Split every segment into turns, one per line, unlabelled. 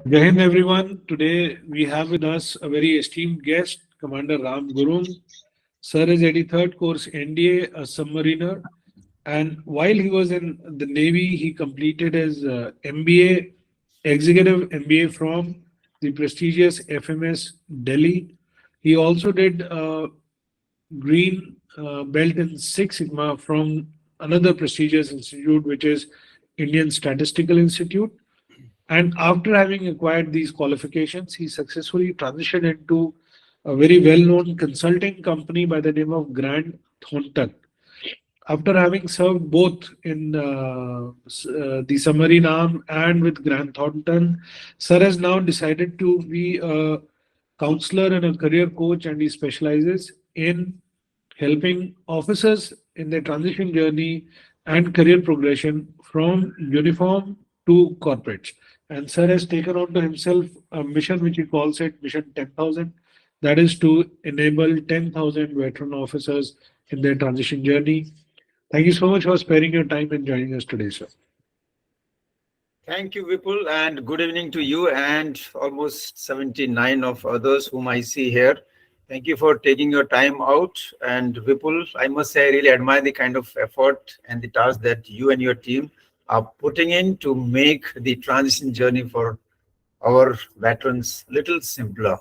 Jai Hind, everyone. Today we have with us a very esteemed guest, Commander Ram Gurum. Sir is 83rd course NDA, a submariner, and while he was in the Navy, he completed his MBA, executive MBA from the prestigious FMS Delhi. He also did green belt in Six Sigma from another prestigious institute, which is Indian Statistical Institute. And after having acquired these qualifications, he successfully transitioned into a very well-known consulting company by the name of Grant Thornton. After having served both in the submarine arm and with Grant Thornton, Sir has now decided to be a counselor and a career coach, and he specializes in helping officers in their transition journey and career progression from uniform to corporates. And Sir has taken on to himself a mission which he calls it Mission 10,000. That is to enable 10,000 veteran officers in their transition journey. Thank you so much for sparing your time and joining us today, sir.
Thank you, Vipul, and good evening to you and almost 79 of others whom I see here. Thank you for taking your time out. And Vipul, I must say, I really admire the kind of effort and the task that you and your team are putting in to make the transition journey for our veterans little simpler.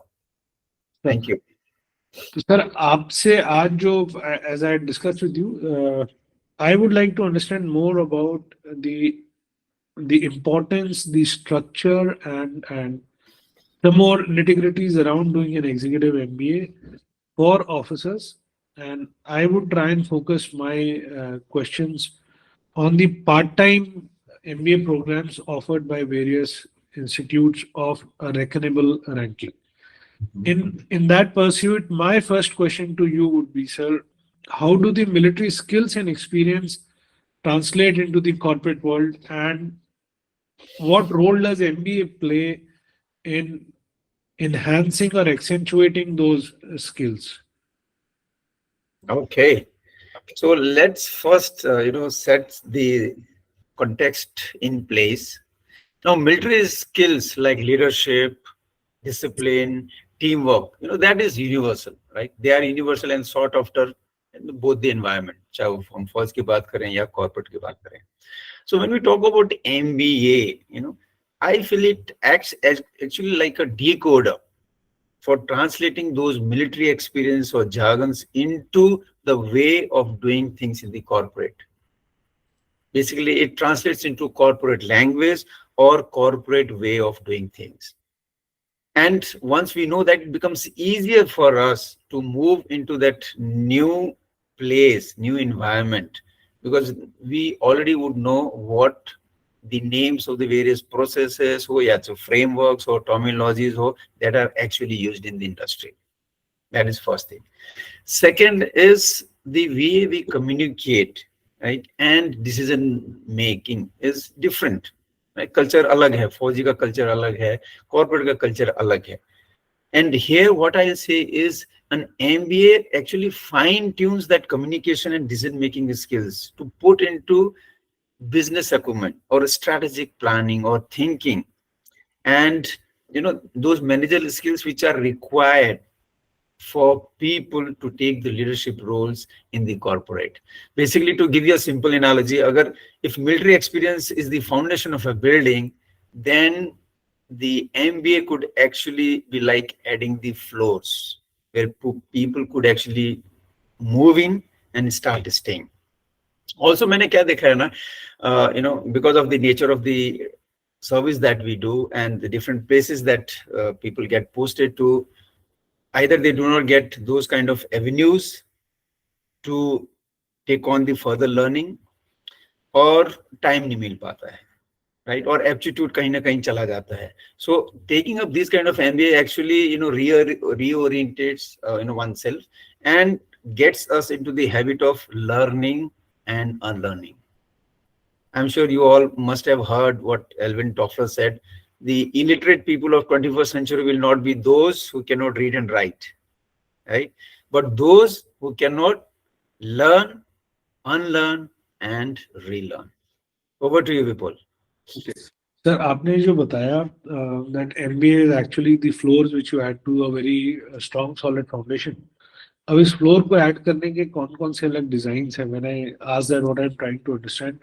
Thank you.
तो sir आपसे आज जो as I discussed with you, I would like to understand more about the importance, the structure, and the more nitty-gritties around doing an executive MBA for officers. And I would try and focus my questions on the part-time MBA programs offered by various institutes of a reckonable ranking. In that pursuit, my first question to you would be, sir, how do the military skills and experience translate into the corporate world, and what role does MBA play in enhancing or accentuating those skills?
Okay. So let's first, set the context in place. Now, military skills like leadership, discipline, teamwork, that is universal, right? They are universal and sought after in both the environment, चाहे वो हम फौज की बात करें या corporate की बात करें. So when we talk about MBA, I feel it acts as actually like a decoder for translating those military experience or jargons into the way of doing things in the corporate. Basically, it translates into corporate language or corporate way of doing things. And once we know that, it becomes easier for us to move into that new place, new environment, because we already would know what the names of the various processes or so frameworks or terminologies that are actually used in the industry. That is first thing. Second is the way we communicate, right? And decision making is different. Right? Culture alag hai, fauji ka culture alag hai, corporate ka culture alag hai. And here what I'll say is an MBA actually fine tunes that communication and decision making skills to put into business acumen or strategic planning or thinking, and those managerial skills which are required for people to take the leadership roles in the corporate. Basically, to give you a simple analogy, if military experience is the foundation of a building, then the MBA could actually be like adding the floors where people could actually move in and start staying. Also, मैंने क्या देखा है ना, because of the nature of the service that we do and the different places that people get posted to, either they do not get those kind of avenues to take on the further learning, or time नहीं मिल पाता है, right? Or aptitude कहीं ना कहीं चला जाता है. So taking up this kind of MBA actually, reorientates, oneself and gets us into the habit of learning and unlearning. I'm sure you all must have heard what Alvin Toffler said. The illiterate people of 21st century will not be those who cannot read and write, right? But those who cannot learn, unlearn, and relearn. Over to you, Vipul.
Okay. Sir, आपने जो बताया that MBA is actually the floors which you add to a very strong solid foundation. अब इस floor को add करने के कौन कौन से अलग डिजाइन है? When I ask that, what I'm trying to understand,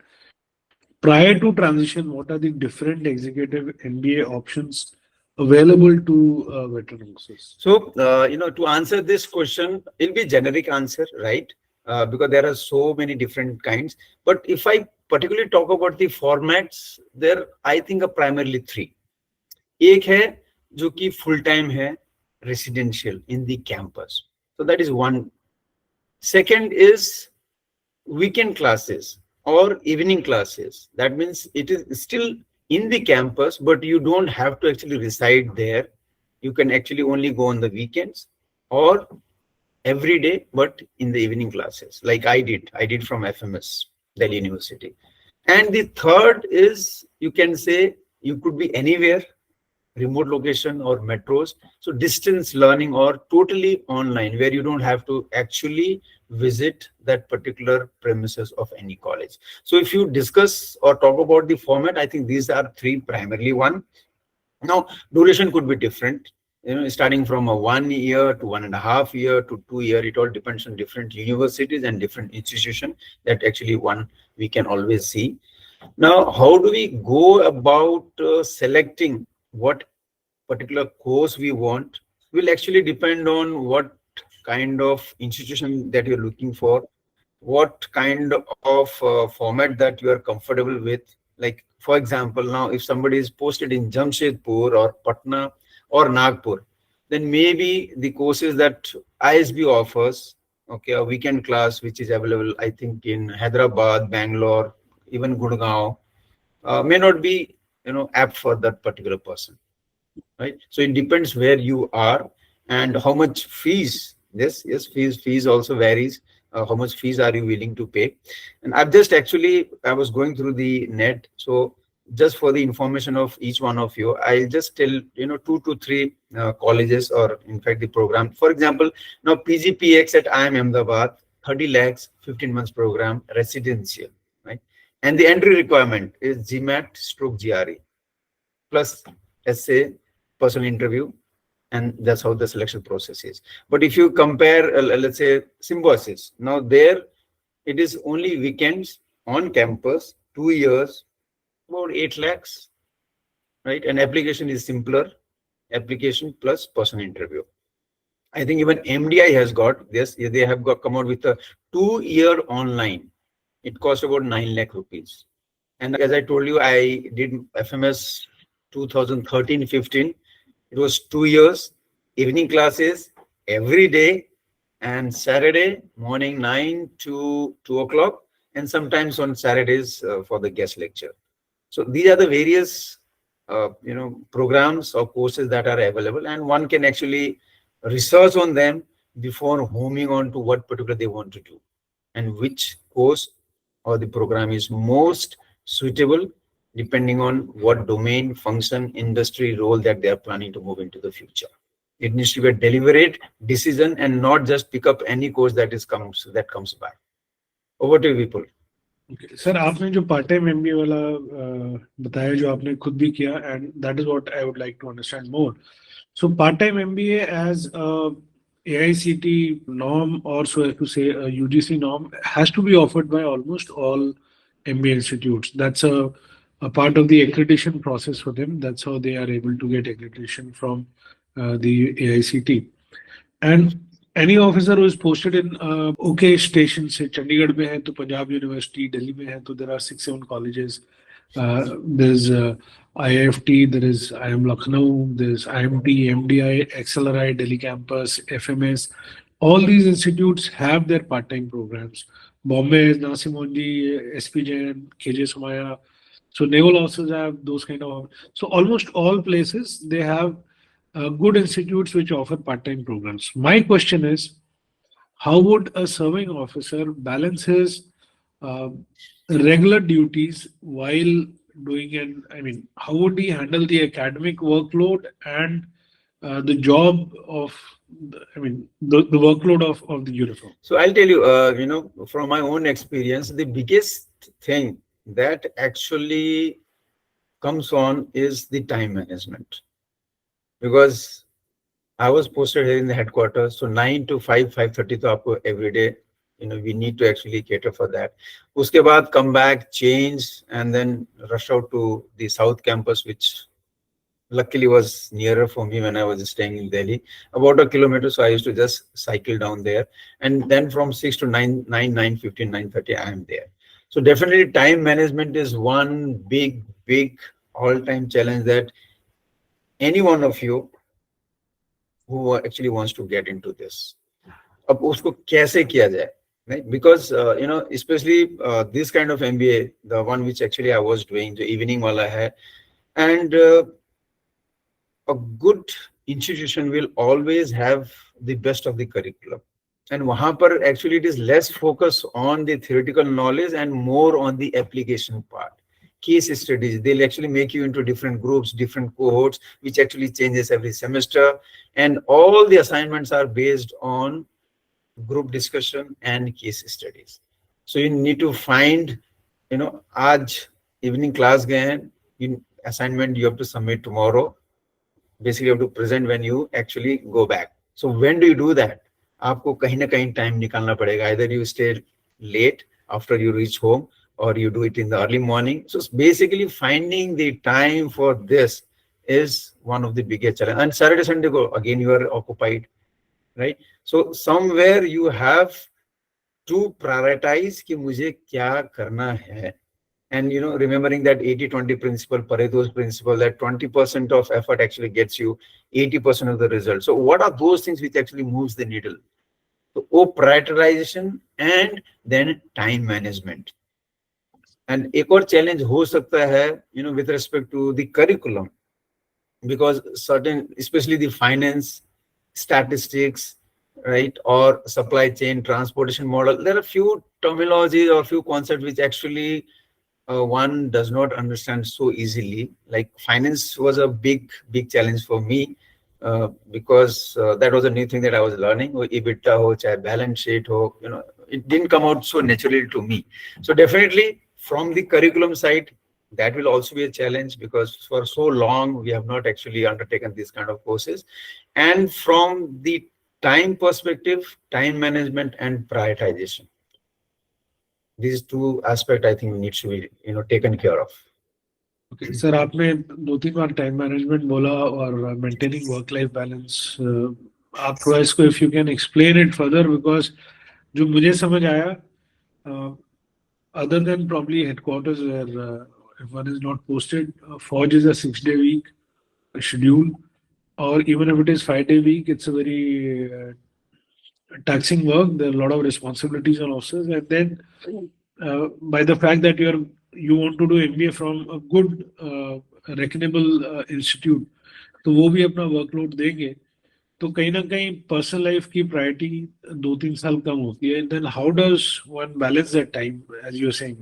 prior to transition, what are the different executive MBA options available to veteran officers?
So, to answer this question, it'll be generic answer, right? Because there are so many different kinds. But if I particularly talk about the formats, there I think are primarily three. एक है जो कि full time है, residential in the campus. So that is one. Second is weekend classes or evening classes. That means it is still in the campus, but you don't have to actually reside there. You can actually only go on the weekends or every day, but in the evening classes, like I did. I did from FMS, Delhi University. And the third is, you can say, you could be anywhere, remote location or metros. So distance learning or totally online, where you don't have to actually visit that particular premises of any college. So if you discuss or talk about the format, I think these are three primarily. One, now duration could be different, starting from a 1 year to 1.5 year to 2 year. It all depends on different universities and different institutions that actually one we can always see. Now, how do we go about selecting what particular course we want? Will actually depend on what kind of institution that you're looking for, what kind of format that you are comfortable with. Like, for example, now if somebody is posted in Jamshedpur or Patna or Nagpur, then maybe the courses that ISB offers, okay, a weekend class which is available, I think, in Hyderabad, Bangalore, even Gurgaon, may not be apt for that particular person, right? So it depends where you are and how much fees. Yes, fees also varies. How much fees are you willing to pay? And I was going through the net, so just for the information of each one of you, I'll just tell 2 to 3 colleges, or in fact the program. For example, now PGPX at IIM Ahmedabad, 30 lakhs, 15 months program, residential, right? And the entry requirement is GMAT stroke GRE plus essay, personal interview, and that's how the selection process is. But if you compare, let's say, Symbiosis, now there it is only weekends on campus, 2 years, about 8 lakhs, right? And application is simpler, application plus personal interview. I think even MDI has got this. They have come out with a 2-year online. It costs about 9 lakh rupees. And as I told you, I did FMS 2013-15. It was 2 years, evening classes every day, and Saturday morning 9 to 2 o'clock, and sometimes on Saturdays for the guest lecture. So these are the various programs or courses that are available, and one can actually research on them before homing on to what particular they want to do and which course or the program is most suitable depending on what domain, function, industry role that they are planning to move into the future. It needs to be a deliberate decision and not just pick up any course that comes by. Over to you, Vipul.
Sir, आपने जो part time MBA वाला बताया, जो आपने खुद भी किया, and that is what I would like to understand more. So part time MBA as AICT norm, or so as to say a UGC norm, has to be offered by almost all MBA institutes. That's a part of the accreditation process for them. That's how they are able to get accreditation from the AICT. And any officer who is posted in okay station, say Chandigarh में है तो Punjab University, Delhi में है तो there are 6-7 colleges. There's IIFT, there is IIM Lucknow, there's IMT, MDI, XLRI, Delhi campus, FMS. All these institutes have their part-time programs. Bombay is Nasim Monji, SP Jain, KJ Somaya. So naval officers have those kind of. So almost all places they have good institutes which offer part-time programs. My question is, how would a serving officer balance his uh, regular duties while doing an, I mean, how would he handle the academic workload and the job of, I mean, the workload of the uniform?
So I'll tell you, from my own experience, the biggest thing that actually comes on is the time management, because I was posted here in the headquarters, so 9 to 5, 5:30 to आपको every day, we need to actually cater for that. उसके बाद come back, change, and then rush out to the South Campus, which luckily was nearer for me when I was staying in Delhi, about a kilometer. So I used to just cycle down there, and then from 6 to 9, 9, 9:15, 9:30, I am there. So definitely time management is one big all-time challenge that any one of you who actually wants to get into this. अब उसको कैसे किया जाए, right? Because especially this kind of MBA, the one which actually I was doing, the evening wala hai, and a good institution will always have the best of the curriculum. And wahan par actually it is less focus on the theoretical knowledge and more on the application part. Case studies, they'll actually make you into different groups, different cohorts, which actually changes every semester. And all the assignments are based on group discussion and case studies. So you need to find, aaj evening class gaye, assignment you have to submit tomorrow. Basically you have to present when you actually go back. So when do you do that? आपको कहीं ना कहीं time निकालना पड़ेगा. Either you stay late after you reach home, or you do it in the early morning. So basically finding the time for this is one of the biggest challenges. And Saturday, Sunday, again you are occupied, right? So somewhere you have to prioritize कि मुझे क्या करना है. And remembering that 80-20 principle, Pareto's principle, that 20% of effort actually gets you 80% of the result. So what are those things which actually moves the needle? So prioritization and then time management. And एक और challenge हो सकता है, with respect to the curriculum, because certain, especially the finance, statistics, right, or supply chain, transportation model, there are few terminologies or few concepts which actually one does not understand so easily. Like finance was a big challenge for me, because that was a new thing that I was learning. EBITDA ho, chahe balance sheet ho, it didn't come out so naturally to me. So definitely from the curriculum side, that will also be a challenge, because for so long we have not actually undertaken these kind of courses. And from the time perspective, time management and prioritization, these two aspects I think needs to be taken care of.
Okay, sir, आपने दो तीन बार time management बोला और maintaining work life balance. आप थोड़ा इसको if you can explain it further, because जो मुझे समझ आया, other than probably headquarters where if one is not posted, Forge is a 6-day week schedule, or even if it is 5-day week, it's a very taxing work. There are a lot of responsibilities on officers, and then by the fact that you want to do MBA from a good reckonable institute, तो वो भी अपना workload देंगे, तो कहीं ना कहीं personal life की प्रायोरिटी 2-3 साल कम होती है. Then how does one balance that time, as you are saying,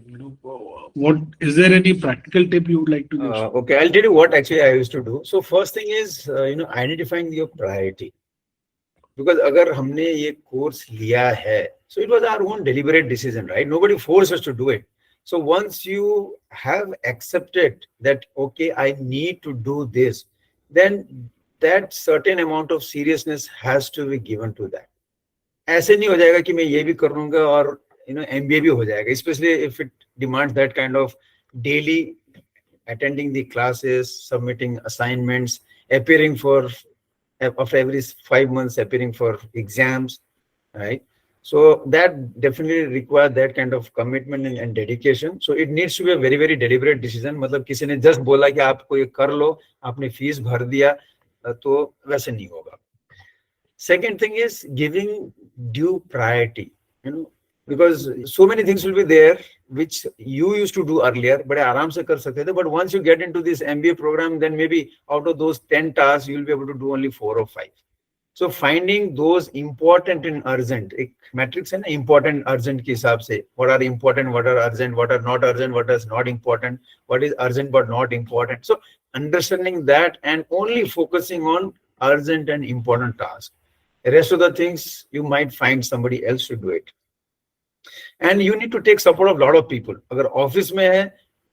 what is there any practical tip you would like to give?
Okay, I'll tell you what actually I used to do. So first thing is identifying your priority, because अगर हमने ये course लिया है, so it was our own deliberate decision, right? Nobody forced us to do it. So once you have accepted that, okay, I need to do this, then that certain amount of seriousness has to be given to that. ऐसे नहीं हो जाएगा कि मैं ये भी कर लूंगा और MBA भी हो जाएगा, especially if it demands that kind of daily attending the classes, submitting assignments, appearing for after every 5 months, appearing for exams, right? So that definitely requires that kind of commitment and dedication. So it needs to be a very deliberate decision. मतलब किसी ने just बोला कि आपको ये कर लो, आपने fees भर दिया, तो वैसे नहीं होगा. Second thing is giving due priority, because so many things will be there which you used to do earlier, but आराम से कर सकते थे. But once you get into this MBA program, then maybe out of those 10 tasks, you'll be able to do only 4 or 5. So finding those important and urgent, एक matrix है ना, important urgent के हिसाब से, what are important, what are urgent, what are not urgent, what is not important, what is urgent but not important. So understanding that and only focusing on urgent and important tasks. The rest of the things you might find somebody else to do it. And you need to take support of a lot of people. अगर office में है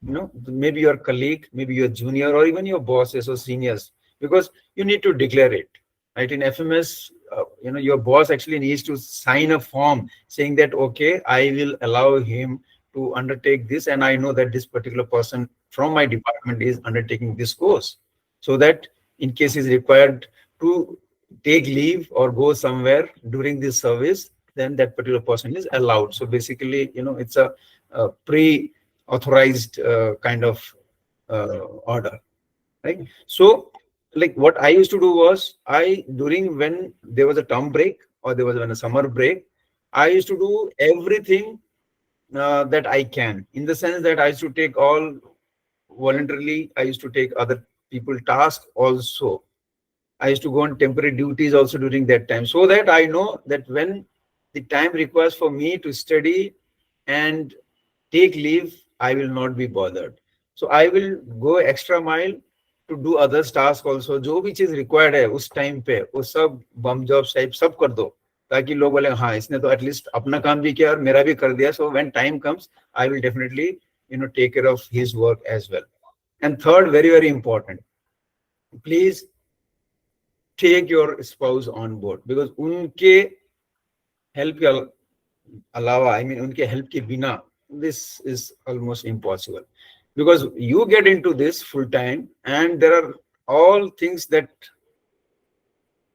maybe your colleague, maybe your junior, or even your bosses or seniors, because you need to declare it, right? In FMS, your boss actually needs to sign a form saying that, okay, I will allow him to undertake this, and I know that this particular person from my department is undertaking this course, so that in case is required to take leave or go somewhere during this service, then that particular person is allowed. So basically, it's a pre-authorized kind of order, right? So, like what I used to do was, during when there was a term break or there was when a summer break, I used to do everything that I can, in the sense that I used to take all voluntarily. I used to take other people tasks also. I used to go on temporary duties also during that time, so that I know that when the time requires for me to study and take leave, I will not be bothered. So I will go extra mile to do other tasks also. जो भी चीज required है उस time पे, वो सब bum jobs type सब कर दो, ताकि लोग बोले हाँ इसने तो एटलीस्ट अपना काम भी किया और मेरा भी कर दिया. So when time comes, I will definitely take care of his work as well. And third, very very important, please take your spouse on board, because उनके help के अलावा, उनके help के बिना, this is almost impossible, because you get into this full time and there are all things that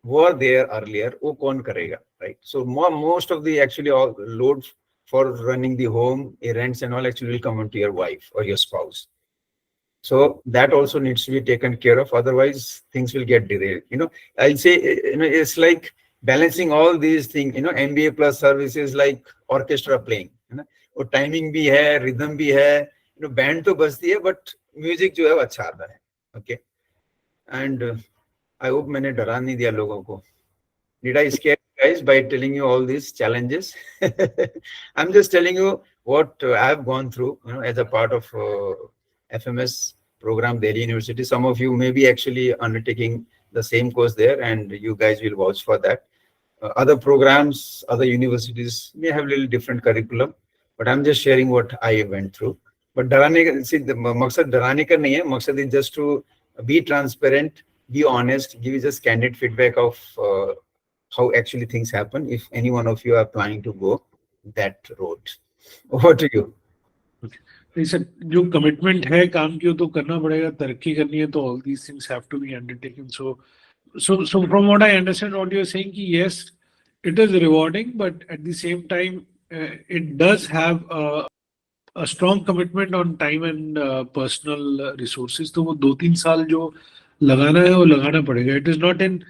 were there earlier, वो कौन करेगा, right? So most of the actually all load for running the home errands and all actually will come onto your wife or your spouse. So that also needs to be taken care of. Otherwise, things will get derailed. I'll say, it's like balancing all these things. MBA plus services like orchestra playing. वो timing भी है, rhythm भी है. Band तो बजती है, but music जो है वो अच्छा आता है. Okay. And I hope मैंने डरा नहीं दिया लोगों को. Did I scare you guys by telling you all these challenges? I'm just telling you what I have gone through, as a part of FMS program, Delhi University. Some of you may be actually undertaking the same course there, and you guys will vouch for that. Other programs, other universities may have a little different curriculum, but I'm just sharing what I went through. But the maksad darane ka nahi hai. Maksad is just to be transparent, be honest, give you just candid feedback of how actually things happen if any one of you are planning to go that road. Over to you.
Sir, जो commitment है काम की, तो करना पड़ेगा. तरक्की करनी है तो all these things have to be undertaken. So from what I understand, what you're saying, कि yes, it is rewarding, but at the same time, it does have a strong commitment on time and personal resources. तो वो 2-3 साल जो लगाना है वो लगाना पड़ेगा. It is not an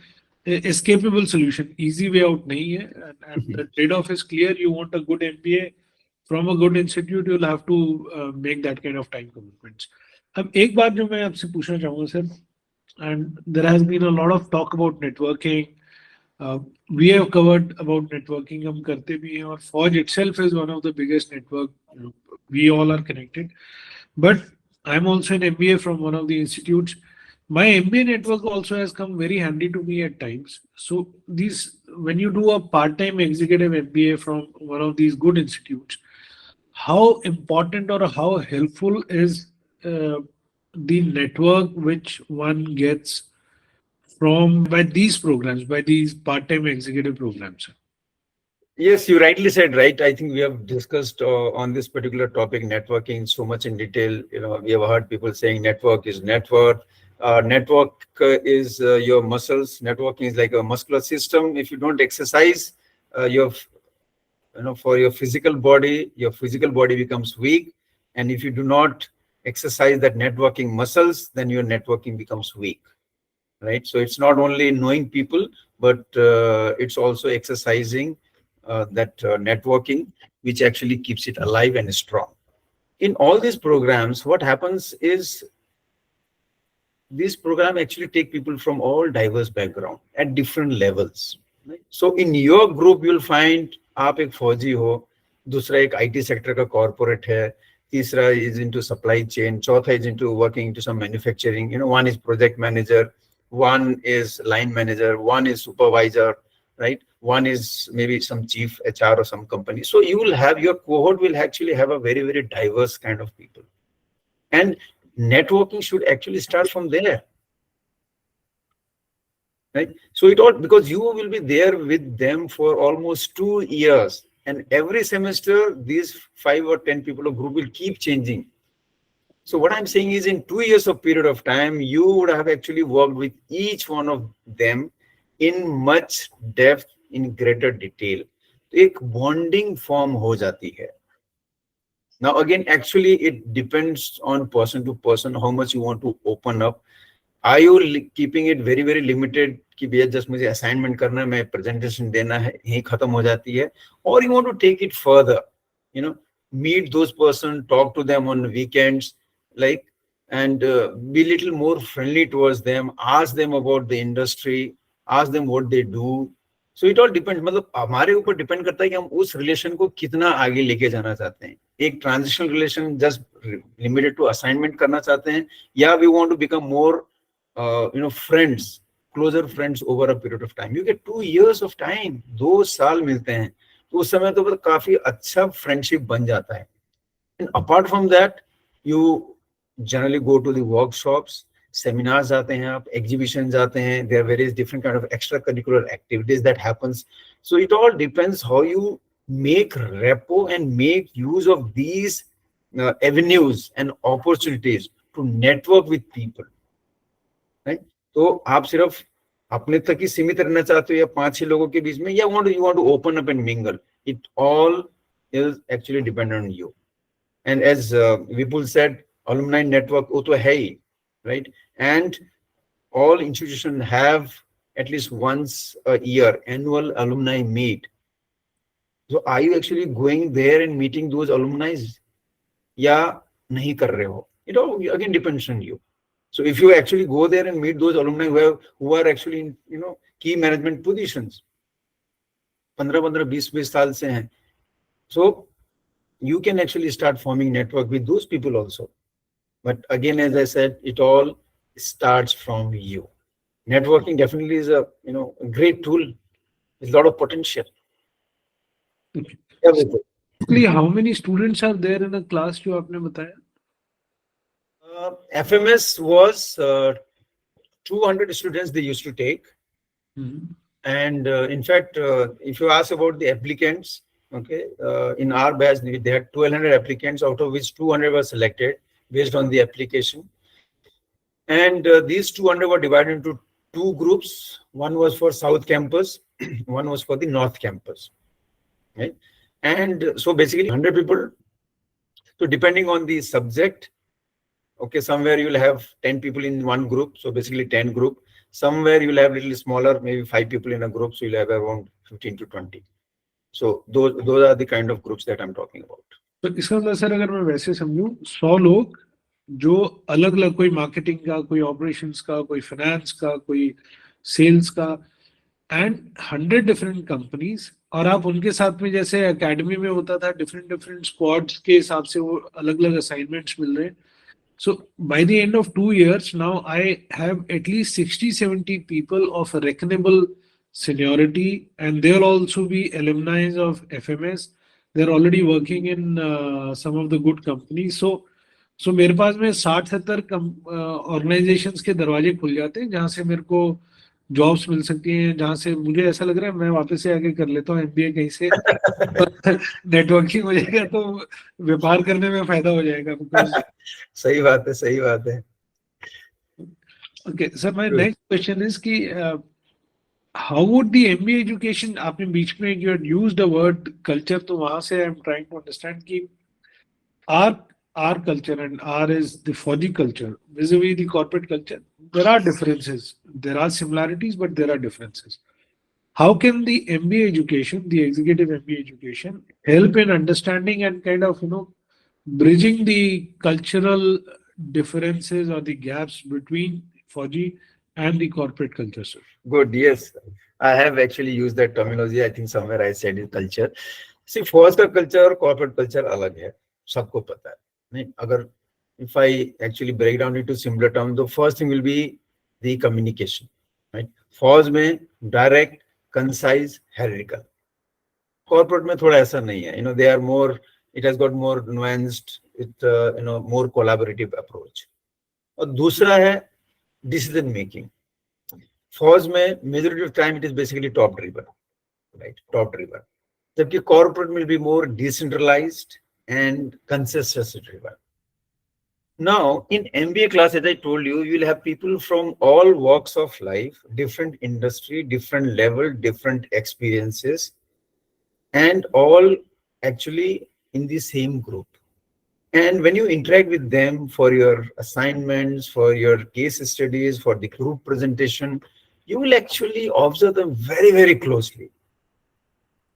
escapable solution. Easy way out नहीं है. And the trade-off is clear. You want a good MBA from a good institute, you'll have to make that kind of time commitments. अब एक बात जो मैं आपसे पूछना चाहूँगा sir, and there has been a lot of talk about networking. We have covered about networking, हम करते भी हैं, और Forge itself is one of the biggest network. We all are connected. But I'm also an MBA from one of the institutes. My MBA network also has come very handy to me at times. So when you do a part-time executive MBA from one of these good institutes, how important or how helpful is the network which one gets from by these programs, by these part-time executive programs?
Yes, you rightly said, right? I think we have discussed on this particular topic, networking, so much in detail. We have heard people saying network is network. Network is your muscles. Networking is like a muscular system. If you don't exercise, for your physical body becomes weak. And if you do not exercise that networking muscles, then your networking becomes weak, right? So it's not only knowing people, but it's also exercising that networking, which actually keeps it alive and strong. In all these programs, what happens is these programs actually take people from all diverse background at different levels. Right? So in your group, you'll find आप एक फौजी हो, दूसरा एक IT sector का corporate है, तीसरा is into supply chain, चौथा is into working into some manufacturing. One is project manager, one is line manager, one is supervisor, right? One is maybe some chief HR or some company. So you will have, your cohort will actually have a very, very diverse kind of people. And networking should actually start from there, right? So it all, because you will be there with them for almost 2 years, and every semester these 5 or 10 people of group will keep changing. So what I'm saying is, in 2 years of period of time, you would have actually worked with each one of them in much depth, in greater detail. एक bonding form हो जाती है. Now again, actually it depends on person to person how much you want to open up. Are you keeping it very very limited कि भैया just मुझे assignment करना है, मैं presentation देना है, यही खत्म हो जाती है, or you want to take it further, you know, meet those person, talk to them on weekends, like, and be little more friendly towards them, ask them about the industry, ask them what they do. So it all depends. मतलब हमारे ऊपर depend करता है कि हम उस relation को कितना आगे लेके जाना चाहते हैं. एक transitional relation just limited to assignment करना चाहते हैं, या we want to become more friends, closer friends over a period of time. You get 2 years of time, 2 साल मिलते हैं, तो उस समय तो काफी अच्छा फ्रेंडशिप बन जाता है. And apart from that, you generally go to the workshops, seminars जाते हैं आप, exhibitions जाते हैं, there are various different kind of extracurricular activities that happens. So it all depends how you make repo and make use of these avenues and opportunities to network with people, right? तो आप सिर्फ अपने तक ही सीमित रहना चाहते हो या 5-6 लोगों के बीच में, या you want to open up and mingle. It all is actually dependent on you. And as Vipul said, alumni network वो तो है ही, right? And all institutions have at least once a year annual alumni meet. So are you actually going there and meeting those alumni या नहीं कर रहे हो? It all again depends on you. So if you actually go there and meet those alumni who are actually in key management positions, 15-20 साल से हैं, so you can actually start forming network with those people also. But again, as I said, it all starts from you. Networking definitely is a a great tool with a lot of potential.
Okay.
Everything.
Basically, how many students are there in a class जो आपने बताया?
FMS was 200 students they used to take. And in fact, if you ask about the applicants, okay, in our batch, they had 1,200 applicants, out of which 200 were selected based on the application. And these 200 were divided into 2 groups. One was for South Campus, one was for the North Campus. Right? And so basically 100 people. So depending on the subject, okay, somewhere you'll have 10 people in one group, so basically 10 group. Somewhere you'll have little smaller, maybe 5 people in a group, so you'll have around 15 to 20. So those are the kind of groups that I'm talking about.
तो इसका मतलब sir अगर मैं वैसे समझूं, 100 लोग जो अलग अलग, कोई मार्केटिंग का, कोई ऑपरेशंस का, कोई फाइनेंस का, कोई सेल्स का, एंड 100 डिफरेंट कंपनीज, और आप उनके साथ में जैसे एकेडमी में होता था डिफरेंट डिफरेंट स्क्वाड्स के हिसाब से वो अलग अलग असाइनमेंट्स मिल रहे हैं. So by the end of 2 years, now I have at least 60-70 people of a reckonable seniority, and they'll also be alumni of FMS. They're already working in some of the good companies. So मेरे पास में 60-70 organisations के दरवाजे खुल जाते हैं जहाँ से मेरे को जॉब्स मिल सकती हैं, जहाँ से मुझे ऐसा लग रहा है मैं वापस से आके कर लेता हूँ MBA कहीं से. नेटवर्किंग हो जाएगा तो व्यापार करने में फायदा हो जाएगा. बिकॉज
सही बात है, सही बात है.
Okay sir, my next question is कि how would the MBA education, आपने बीच में you had used the word culture, तो वहां से I'm trying to understand कि our culture and R is the Fauji culture vis-a-vis the corporate culture. There are differences, there are similarities, but there are differences. How can the MBA education, the executive MBA education, help in understanding and kind of bridging the cultural differences or the gaps between Fauji and the corporate culture, sir?
Good, yes. I have actually used that terminology. I think somewhere I said it, culture. See, फौज का culture और corporate culture अलग है, सबको पता है. नहीं, अगर if I actually break down into simpler terms, the first thing will be the communication, right? फौज में direct, concise, hierarchical. Corporate में थोड़ा ऐसा नहीं है. They are more, it has got more nuanced with more collaborative approach. और दूसरा है decision making. फौज में majority of time it is basically top driven, right? Top driven. जबकि corporate will be more decentralized and consensus driven. Now, in MBA class, as I told you, you will have people from all walks of life, different industry, different level, different experiences, and all actually in the same group. And when you interact with them for your assignments, for your case studies, for the group presentation, you will actually observe them very, very closely.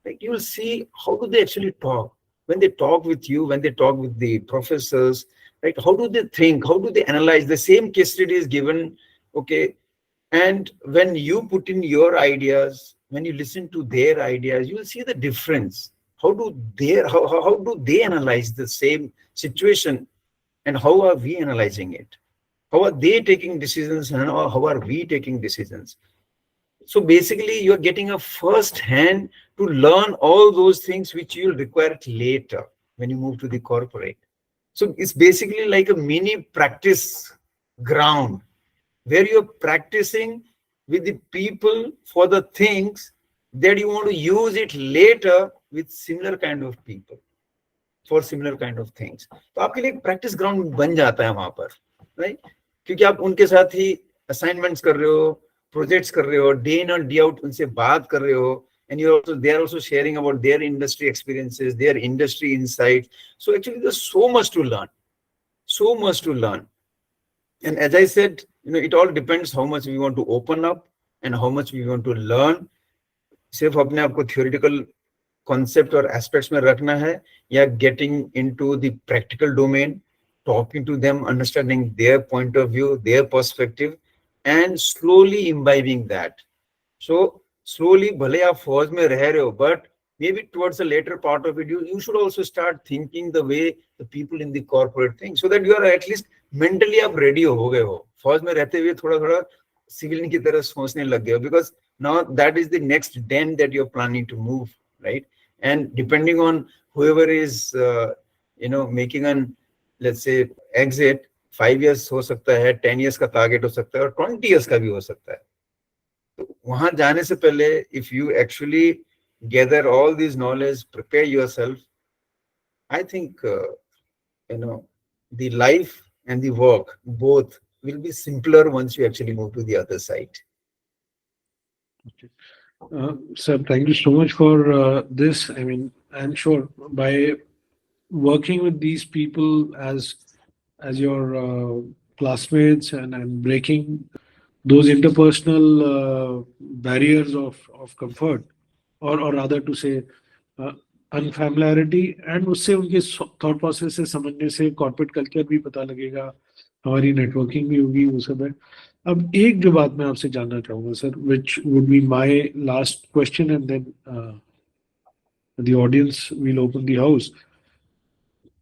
Like you will see how do they actually talk when they talk with you, when they talk with the professors, right? How do they think? How do they analyze? The same case study is given, okay? And when you put in your ideas, when you listen to their ideas, you will see the difference. How do they analyze the same situation, and how are we analyzing it? How are they taking decisions, and how are we taking decisions? So basically, you're getting a first hand to learn all those things which you'll require later when you move to the corporate. So it's basically like a mini practice ground where you're practicing with the people for the things that you want to use it later with similar kind of people for similar kind of things. तो आपके लिए एक practice ground बन जाता है वहां पर, right? क्योंकि आप उनके साथ ही असाइनमेंट्स कर रहे हो, प्रोजेक्ट्स कर रहे हो, डे इन और डे आउट उनसे बात कर रहे हो, and they are also sharing about their industry experiences, their industry insights. So actually there's so much to learn, so much to learn. And as I said, it all depends how much we want to open up and how much we want to learn. सिर्फ अपने आप को theoretical concept or aspects में रखना है, या getting into the practical domain, talking to them, understanding their point of view, their perspective, and slowly imbibing that. So slowly, भले आप फौज में रह रहे हो, but maybe towards the later part of it, you should also start thinking the way the people in the corporate think, so that you are at least mentally आप ready हो गए हो. फौज में रहते हुए थोड़ा थोड़ा सिविलियन की तरह सोचने लग गए हो, because now that is the next den that you're planning to move, right? And depending on whoever is making an, let's say, exit, 5 years हो सकता है, 10 years का target हो सकता है, और 20 years का भी हो सकता है. तो वहां जाने से पहले, if you actually gather all these knowledge, prepare yourself, I think the life and the work both will be simpler once you actually move to the other side.
Okay. Sir, thank you so much for this. I mean, I'm sure by working with these people as your classmates and breaking those interpersonal barriers of comfort, or rather to say uh, unfamiliarity, and उससे उनके thought process से समझने से corporate culture भी पता लगेगा, हमारी networking भी होगी, वो सब है. अब एक जो बात मैं आपसे जानना चाहूंगा sir, which would be my last question, and then the audience will open the house.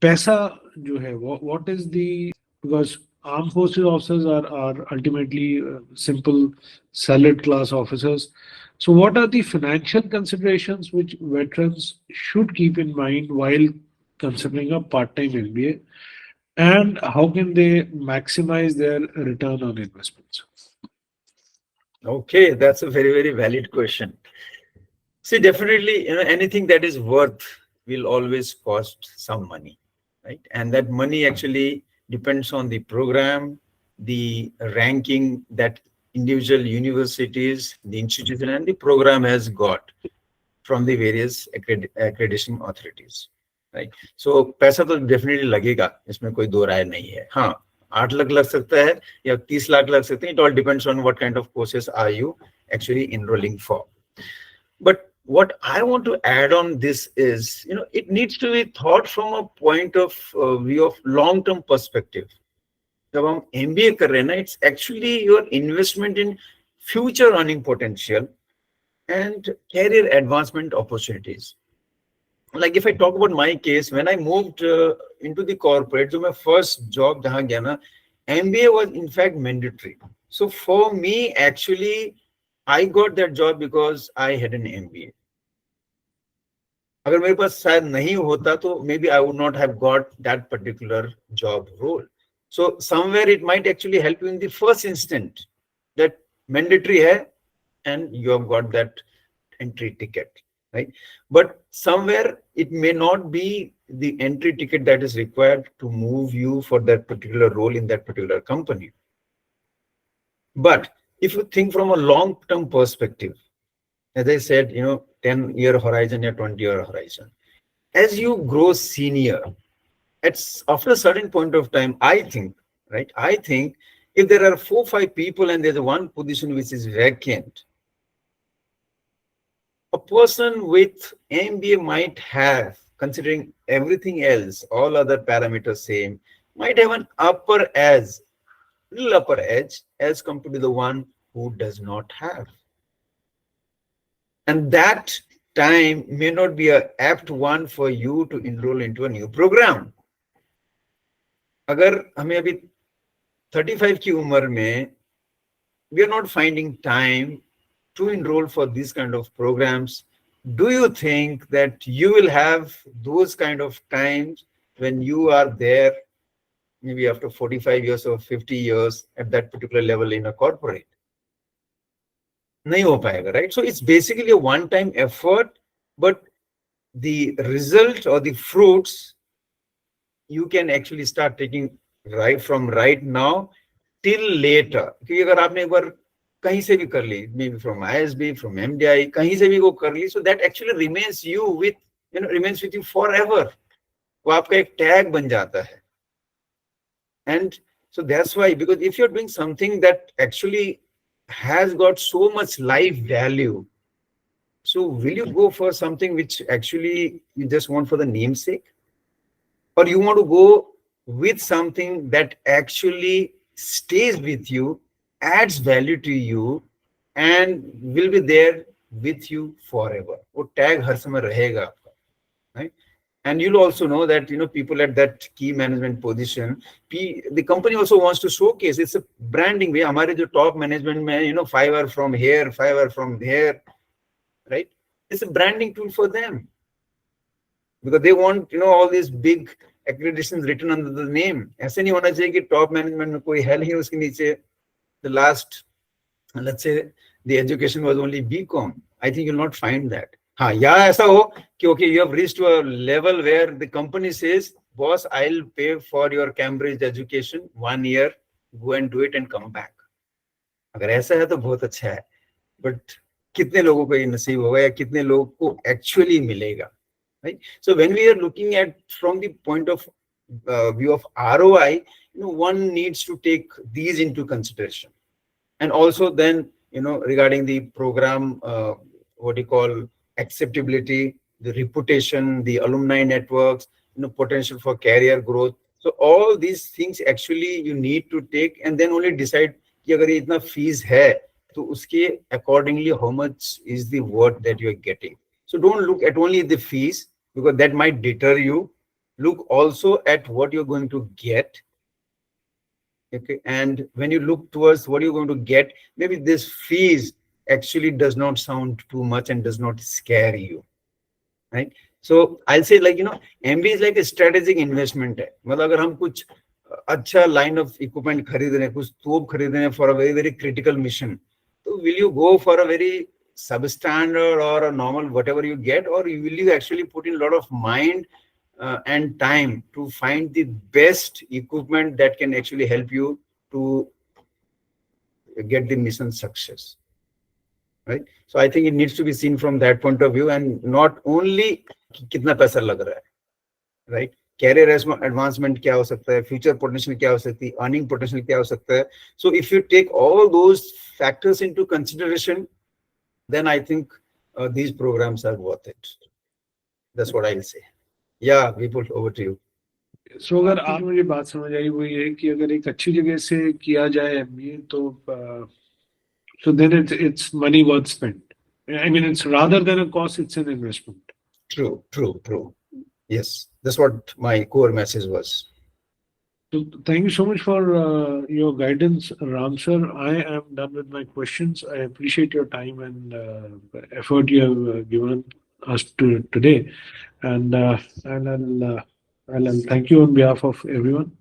पैसा जो है, what is the, because armed forces officers are ultimately simple salaried class officers. So what are the financial considerations which veterans should keep in mind while considering a part-time MBA, and how can they maximize their return on investments?
Okay, that's a very, very valid question. See, definitely, anything that is worth will always cost some money, right? And that money actually depends on the program, the ranking that individual universities, the institution, and the program has got from the various accreditation authorities, right? So पैसा तो definitely लगेगा, इसमें कोई दो राय नहीं है. हाँ, 8 लाख लग सकता है या 30 लाख लग सकते हैं. It all depends on what kind of courses are you actually enrolling for. But what I want to add on this is, it needs to be thought from a point of view of long-term perspective. जब हम MBA कर रहे हैं ना, it's actually your investment in future earning potential and career advancement opportunities. Like if I talk about my case, when I moved into the corporate, so my first job जहाँ गया ना, MBA was in fact mandatory. So for me, actually, I got that job because I had an MBA. अगर मेरे पास शायद नहीं होता तो maybe I would not have got that particular job role. So somewhere it might actually help you in the first instant that mandatory hai and you have got that entry ticket, right? But somewhere it may not be the entry ticket that is required to move you for that particular role in that particular company. But if you think from a long-term perspective, as I said, 10-year horizon or 20-year horizon, as you grow senior, after a certain point of time, I think, right? I think if there are 4-5 people and there's one position which is vacant, a person with MBA might have, considering everything else, all other parameters same, might have an little upper edge as compared to the one who does not have. And that time may not be an apt one for you to enroll into a new program. अगर हमें अभी 35 की उम्र में we are not finding time to enroll for these kind of programs, do you think that you will have those kind of times when you are there maybe after 45 years or 50 years at that particular level in a corporate? नहीं हो पाएगा, right? So it's basically a one-time effort, but the result or the fruits you can actually start taking right from right now till later. क्योंकि अगर आपने एक बार कहीं से भी कर ली, maybe from ISB, from MDI, कहीं से भी वो कर ली, so that actually remains with you forever. वो आपका एक tag बन जाता है. And so that's why, because if you're doing something that actually has got so much life value, so will you go for something which actually you just want for the namesake? Or you want to go with something that actually stays with you, adds value to you, and will be there with you forever? वो tag हर समय रहेगा आपका, right? And you'll also know that people at that key management position, the company also wants to showcase. It's a branding way. हमारे जो top management में 5 are from here, 5 are from there, right? It's a branding tool for them because they want all these big accreditations written under the name. ऐसे नहीं होना चाहिए कि top management में कोई है नहीं उसके नीचे the last, let's say the education was only BCom. I think you'll not find that. हाँ, या ऐसा हो कि okay, you have reached to a level where the company says, boss, I'll pay for your Cambridge education 1 year, go and do it and come back. अगर ऐसा है तो बहुत अच्छा है, but कितने लोगों को ये नसीब होगा या कितने लोगों को actually मिलेगा, right? So when we are looking at from the point of view of ROI, one needs to take these into consideration. And also then, regarding the program, what you call acceptability, the reputation, the alumni networks, potential for career growth. So all these things actually you need to take and then only decide कि अगर ये इतना fees है तो उसके accordingly how much is the worth that you are getting. So don't look at only the fees because that might deter you. Look also at what you're going to get. Okay, and when you look towards what you're going to get, maybe this fees actually does not sound too much and does not scare you, right? So I'll say MBA is like a strategic investment है. मतलब अगर हम कुछ अच्छा line of equipment खरीद रहे हैं, कुछ तोप खरीद रहे हैं for a very very critical mission, so will you go for a very substandard or a normal whatever you get, or will you actually put in a lot of mind and time to find the best equipment that can actually help you to get the mission success, right? So I think it needs to be seen from that point of view and not only कितना पैसा लग रहा है, right? Career advancement क्या हो सकता है, future potential क्या हो सकती है, earning potential क्या हो सकता है. So if you take all those factors into consideration, then I think these programs are worth it. That's what I'll say. Yeah, Vipul, over to you.
So अगर आप मुझे बात समझ आई वो ये कि अगर एक अच्छी जगह से किया जाए MBA तो so then it's money worth spent. I mean, it's rather than a cost, it's an investment.
True. Yes, that's what my core message was.
So thank you so much for your guidance, Ram sir. I am done with my questions. I appreciate your time and effort you have given us today. And I'll thank you on behalf of everyone.